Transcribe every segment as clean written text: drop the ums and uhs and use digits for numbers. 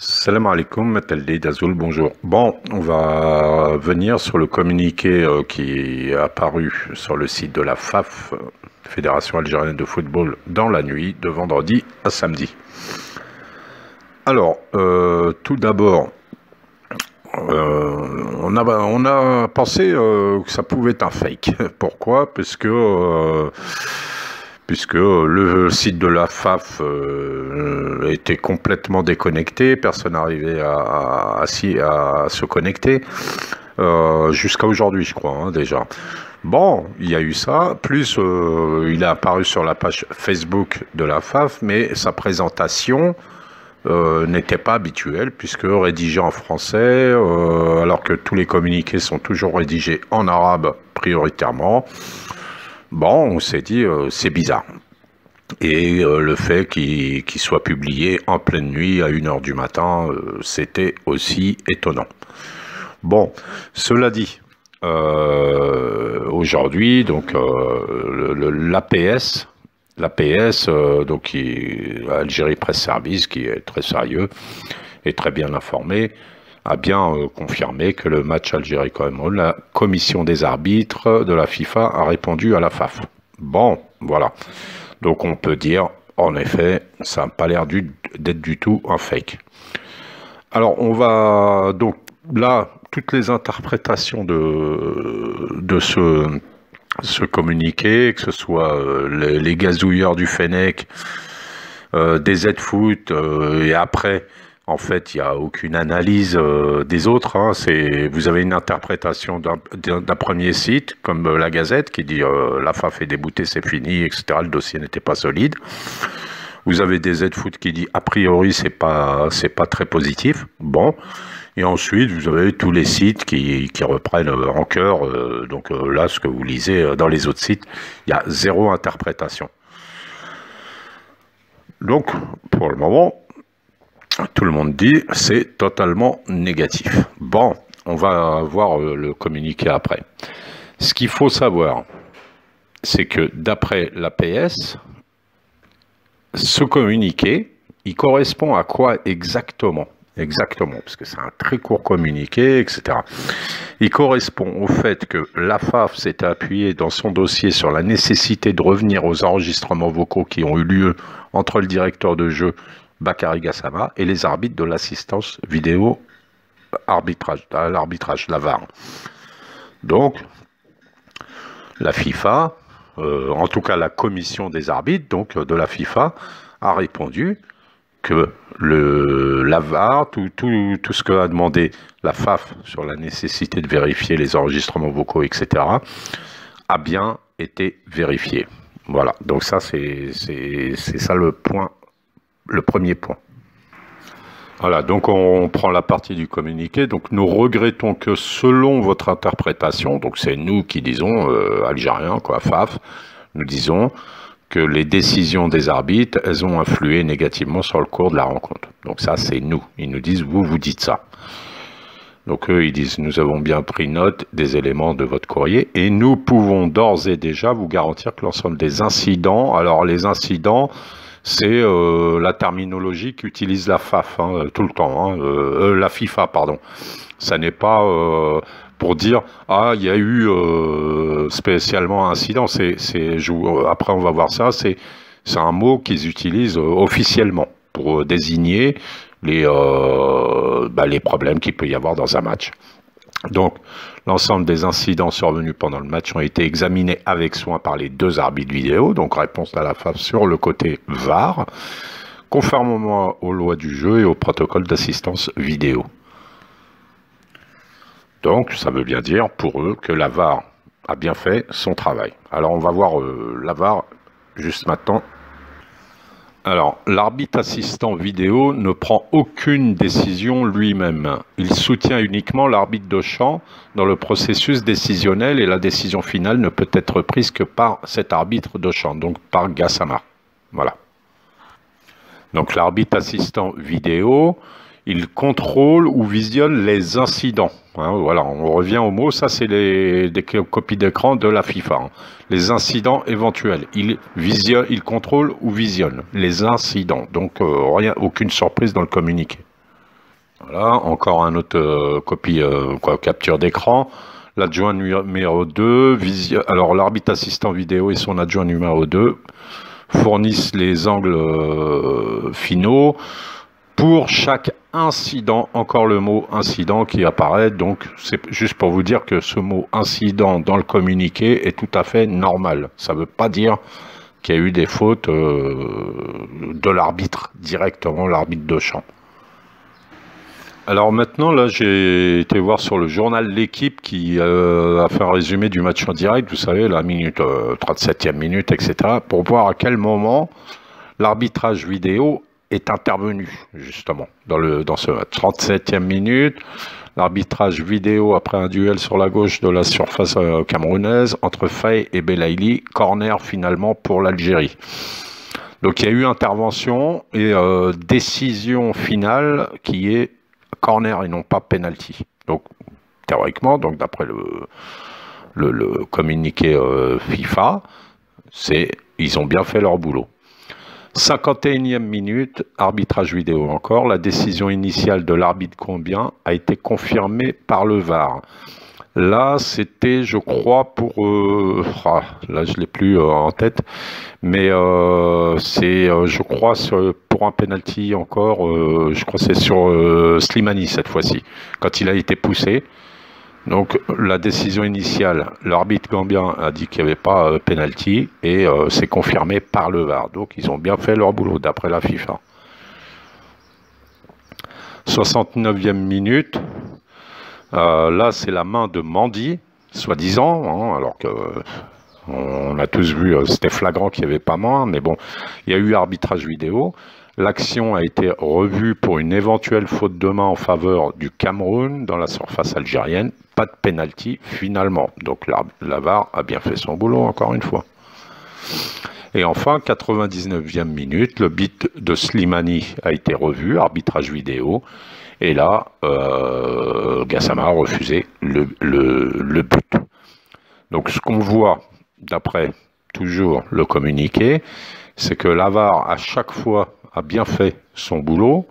Salam alaikum, Mataldi Dazoul, bonjour. Bon, on va venir sur le communiqué qui est apparu sur le site de la FAF, Fédération Algérienne de Football, dans la nuit de vendredi à samedi. Alors, tout d'abord, on a pensé que ça pouvait être un fake. Pourquoi? Puisque le site de la FAF était complètement déconnecté, personne n'arrivait à se connecter, jusqu'à aujourd'hui, je crois, hein, déjà. Bon, il y a eu ça, plus il est apparu sur la page Facebook de la FAF, mais sa présentation n'était pas habituelle, puisque rédigé en français, alors que tous les communiqués sont toujours rédigés en arabe prioritairement. Bon, on s'est dit, c'est bizarre. Et le fait qu'il soit publié en pleine nuit à 1 h du matin, c'était aussi étonnant. Bon, cela dit, aujourd'hui, donc l'APS, donc Algérie Presse Service, qui est très sérieux et très bien informé, a bien confirmé que le match Algérie-Cameroun, la commission des arbitres de la FIFA a répondu à la FAF. Bon, voilà. Donc on peut dire, en effet, ça n'a pas l'air d'être du tout un fake. Alors on va, donc là, toutes les interprétations de ce communiqué, que ce soit les gazouilleurs du Fennec, des Z-Foot, et après, en fait, il n'y a aucune analyse des autres. Hein. Vous avez une interprétation d'un premier site, comme la Gazette, qui dit la FAF est déboutée, c'est fini, etc. Le dossier n'était pas solide. Vous avez des Z-Foot qui dit a priori c'est pas très positif. Bon. Et ensuite, vous avez tous les sites qui reprennent en cœur. Donc là, ce que vous lisez dans les autres sites, il y a zéro interprétation. Donc, pour le moment, tout le monde dit c'est totalement négatif. Bon, on va voir le communiqué après. Ce qu'il faut savoir, c'est que d'après l'APS, ce communiqué, il correspond à quoi exactement? Exactement, parce que c'est un très court communiqué, etc. Il correspond au fait que la FAF s'est appuyée dans son dossier sur la nécessité de revenir aux enregistrements vocaux qui ont eu lieu entre le directeur de jeu Bakary Gassama et les arbitres de l'assistance vidéo arbitrage, à l'arbitrage, la VAR. Donc, la FIFA, en tout cas la commission des arbitres, donc de la FIFA, a répondu que la VAR, tout ce que a demandé la FAF sur la nécessité de vérifier les enregistrements vocaux, etc., a bien été vérifié. Voilà, donc ça c'est ça le point. Le premier point. Voilà, donc on prend la partie du communiqué. Donc nous regrettons que selon votre interprétation, donc c'est nous qui disons, Algériens, quoi, FAF, nous disons que les décisions des arbitres, elles ont influé négativement sur le cours de la rencontre. Donc ça, c'est nous. Ils nous disent, vous dites ça. Donc eux, ils disent, nous avons bien pris note des éléments de votre courrier et nous pouvons d'ores et déjà vous garantir que l'ensemble des incidents, alors les incidents, c'est la terminologie qu'utilise la FAF hein, tout le temps, hein, la FIFA, pardon. Ça n'est pas pour dire ah il y a eu spécialement un incident. Après on va voir ça. C'est un mot qu'ils utilisent officiellement pour désigner les problèmes qu'il peut y avoir dans un match. Donc, l'ensemble des incidents survenus pendant le match ont été examinés avec soin par les deux arbitres vidéo, donc réponse à la FAF sur le côté VAR, conformément aux lois du jeu et au protocole d'assistance vidéo. Donc, ça veut bien dire pour eux que la VAR a bien fait son travail. Alors, on va voir la VAR juste maintenant. Alors, l'arbitre assistant vidéo ne prend aucune décision lui-même. Il soutient uniquement l'arbitre de champ dans le processus décisionnel et la décision finale ne peut être prise que par cet arbitre de champ, donc par Gassama. Voilà. Donc, l'arbitre assistant vidéo, il contrôle ou visionne les incidents. Hein, voilà, on revient au mot, ça c'est des copies d'écran de la FIFA. Hein. Les incidents éventuels, il contrôle ou visionne les incidents. Donc aucune surprise dans le communiqué. Voilà, encore un autre capture d'écran. L'adjoint numéro 2, alors l'arbitre assistant vidéo et son adjoint numéro 2 fournissent les angles finaux pour chaque incident, encore le mot incident qui apparaît, donc c'est juste pour vous dire que ce mot incident dans le communiqué est tout à fait normal. Ça ne veut pas dire qu'il y a eu des fautes de l'arbitre, directement l'arbitre de champ. Alors maintenant, là, j'ai été voir sur le journal L'Équipe qui a fait un résumé du match en direct, vous savez, la minute 37e minute, etc., pour voir à quel moment l'arbitrage vidéo est intervenu, justement, dans ce match. 37e minute, l'arbitrage vidéo après un duel sur la gauche de la surface camerounaise entre Faye et Belaïli, corner finalement pour l'Algérie. Donc il y a eu intervention et décision finale qui est corner et non pas penalty. Donc théoriquement, donc d'après le communiqué FIFA, ils ont bien fait leur boulot. 51e minute, arbitrage vidéo encore. La décision initiale de l'arbitre combien a été confirmée par le VAR. Là, c'était, je crois, pour... là, je ne l'ai plus en tête, mais c'est, je crois, pour un penalty encore, je crois que c'est sur Slimani cette fois-ci, quand il a été poussé. Donc, la décision initiale, l'arbitre gambien a dit qu'il n'y avait pas penalty, et c'est confirmé par le VAR. Donc, ils ont bien fait leur boulot, d'après la FIFA. 69e minute. Là, c'est la main de Mandy, soi-disant, hein, alors que on a tous vu, c'était flagrant qu'il n'y avait pas main, mais bon, il y a eu arbitrage vidéo. L'action a été revue pour une éventuelle faute de main en faveur du Cameroun dans la surface algérienne. Pas de pénalty finalement. Donc la VAR a bien fait son boulot, encore une fois. Et enfin, 99e minute, le but de Slimani a été revu, arbitrage vidéo. Et là, Gassama a refusé le but. Donc ce qu'on voit, d'après toujours le communiqué, c'est que la VAR, à chaque fois, a bien fait son boulot.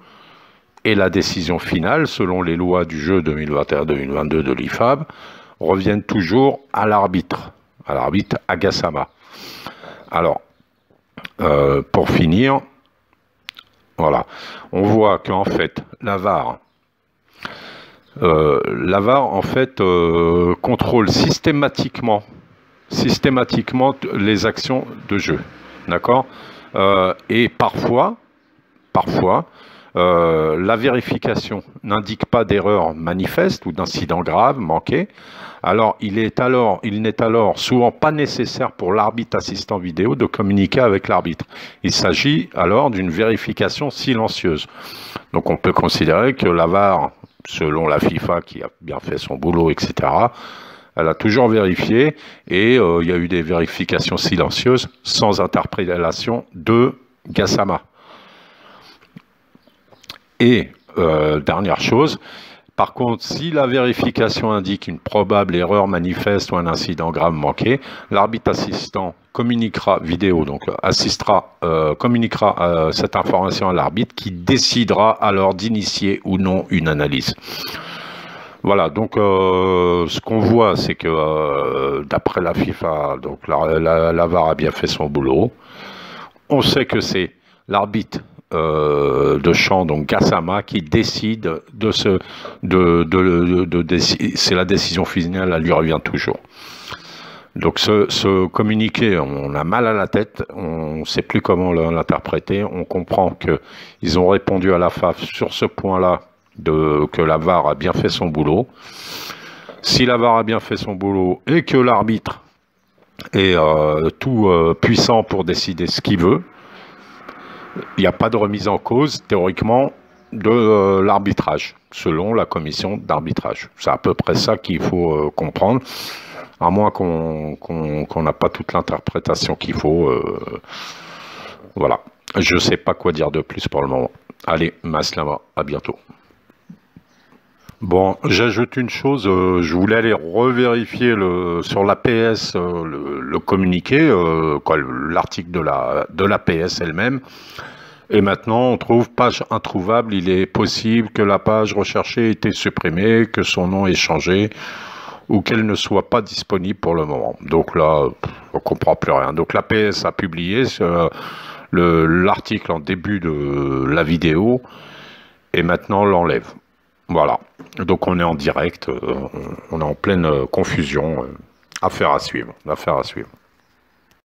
Et la décision finale, selon les lois du jeu 2021-2022 de l'IFAB, reviennent toujours à l'arbitre à Gassama. Alors, pour finir, voilà, on voit qu'en fait, la VAR en fait contrôle systématiquement les actions de jeu, d'accord, et parfois la vérification n'indique pas d'erreur manifeste ou d'incident grave manqué. Alors, il n'est alors souvent pas nécessaire pour l'arbitre assistant vidéo de communiquer avec l'arbitre. Il s'agit alors d'une vérification silencieuse. Donc, on peut considérer que la VAR, selon la FIFA qui a bien fait son boulot, etc., elle a toujours vérifié et il y a eu des vérifications silencieuses sans interpellation de Gassama. Et dernière chose, par contre, si la vérification indique une probable erreur manifeste ou un incident grave manqué, l'arbitre assistant communiquera communiquera cette information à l'arbitre qui décidera alors d'initier ou non une analyse. Voilà, donc ce qu'on voit, c'est que d'après la FIFA, donc la VAR a bien fait son boulot. On sait que c'est l'arbitre de champ, donc Gassama, qui décide c'est la décision finale, elle lui revient toujours. Donc ce communiqué, on a mal à la tête, on ne sait plus comment l'interpréter, on comprend qu'ils ont répondu à la FAF sur ce point-là, que la VAR a bien fait son boulot. Si la VAR a bien fait son boulot et que l'arbitre est tout puissant pour décider ce qu'il veut, il n'y a pas de remise en cause, théoriquement, de l'arbitrage, selon la commission d'arbitrage. C'est à peu près ça qu'il faut comprendre, à moins qu'on n'a pas toute l'interprétation qu'il faut. Voilà. Je ne sais pas quoi dire de plus pour le moment. Allez, Maslama, à bientôt. Bon, j'ajoute une chose, je voulais aller revérifier sur l'APS le communiqué, l'article de la PS elle-même. Et maintenant, on trouve page introuvable. Il est possible que la page recherchée ait été supprimée, que son nom ait changé, ou qu'elle ne soit pas disponible pour le moment. Donc là, on comprend plus rien. Donc l'APS a publié l'article en début de la vidéo, et maintenant on l'enlève. Voilà. Donc on est en direct, on est en pleine confusion. Affaire à suivre. Affaire à suivre.